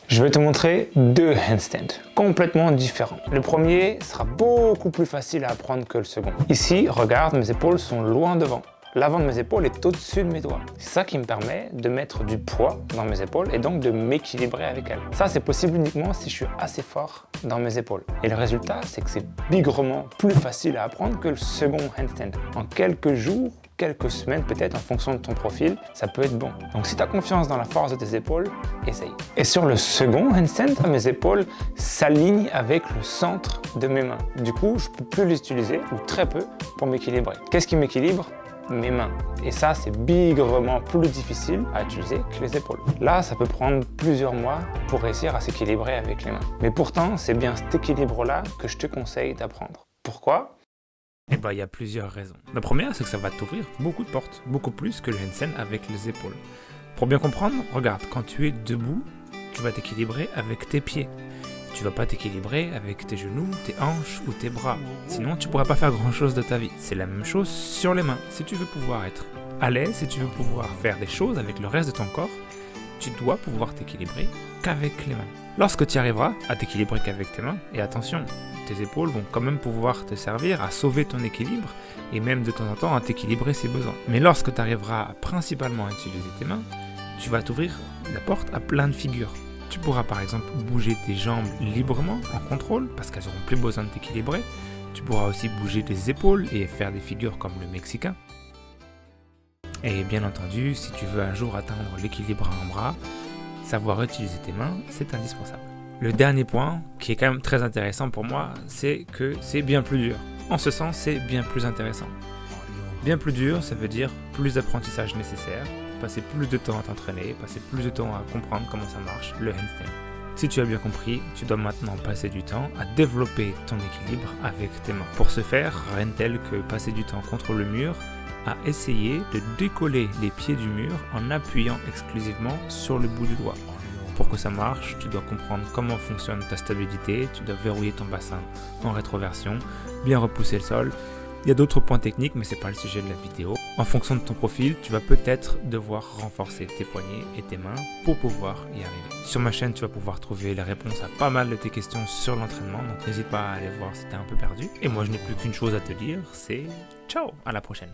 Je vais te montrer deux handstands complètement différents. Le premier sera beaucoup plus facile à apprendre que le second. Ici, regarde, mes épaules sont loin devant. L'avant de mes épaules est au-dessus de mes doigts. C'est ça qui me permet de mettre du poids dans mes épaules et donc de m'équilibrer avec elles. Ça, c'est possible uniquement si je suis assez fort dans mes épaules. Et le résultat, c'est que c'est bigrement plus facile à apprendre que le second handstand. En quelques jours, quelques semaines peut-être, en fonction de ton profil, ça peut être bon. Donc si tu as confiance dans la force de tes épaules, essaye. Et sur le second handstand, mes épaules s'alignent avec le centre de mes mains. Du coup, je ne peux plus les utiliser, ou très peu, pour m'équilibrer. Qu'est-ce qui m'équilibre ? Mes mains. Et ça, c'est bigrement plus difficile à utiliser que les épaules. Là, ça peut prendre plusieurs mois pour réussir à s'équilibrer avec les mains. Mais pourtant, c'est bien cet équilibre-là que je te conseille d'apprendre. Pourquoi ? Eh ben, il y a plusieurs raisons. La première, c'est que ça va t'ouvrir beaucoup de portes, beaucoup plus que le handstand avec les épaules. Pour bien comprendre, regarde, quand tu es debout, tu vas t'équilibrer avec tes pieds. Tu vas pas t'équilibrer avec tes genoux, tes hanches ou tes bras. Sinon, tu pourras pas faire grand chose de ta vie. C'est la même chose sur les mains. Si tu veux pouvoir être à l'aise, si tu veux pouvoir faire des choses avec le reste de ton corps, tu dois pouvoir t'équilibrer qu'avec les mains. Lorsque tu arriveras à t'équilibrer qu'avec tes mains, et attention, tes épaules vont quand même pouvoir te servir à sauver ton équilibre et même de temps en temps à t'équilibrer si besoin. Mais lorsque tu arriveras principalement à utiliser tes mains, tu vas t'ouvrir la porte à plein de figures. Tu pourras par exemple bouger tes jambes librement en contrôle parce qu'elles n'auront plus besoin de t'équilibrer. Tu pourras aussi bouger tes épaules et faire des figures comme le Mexicain. Et bien entendu, si tu veux un jour atteindre l'équilibre à un bras, savoir utiliser tes mains, c'est indispensable. Le dernier point, qui est quand même très intéressant pour moi, c'est que c'est bien plus dur. En ce sens, c'est bien plus intéressant. Bien plus dur, ça veut dire plus d'apprentissage nécessaire, passer plus de temps à t'entraîner, passer plus de temps à comprendre comment ça marche, le handstand. Si tu as bien compris, tu dois maintenant passer du temps à développer ton équilibre avec tes mains. Pour ce faire, rien de tel que passer du temps contre le mur à essayer de décoller les pieds du mur en appuyant exclusivement sur le bout du doigt. Pour que ça marche, tu dois comprendre comment fonctionne ta stabilité, tu dois verrouiller ton bassin en rétroversion, bien repousser le sol. Il y a d'autres points techniques, mais ce n'est pas le sujet de la vidéo. En fonction de ton profil, tu vas peut-être devoir renforcer tes poignets et tes mains pour pouvoir y arriver. Sur ma chaîne, tu vas pouvoir trouver les réponses à pas mal de tes questions sur l'entraînement, donc n'hésite pas à aller voir si tu es un peu perdu. Et moi, je n'ai plus qu'une chose à te dire, c'est ciao, à la prochaine.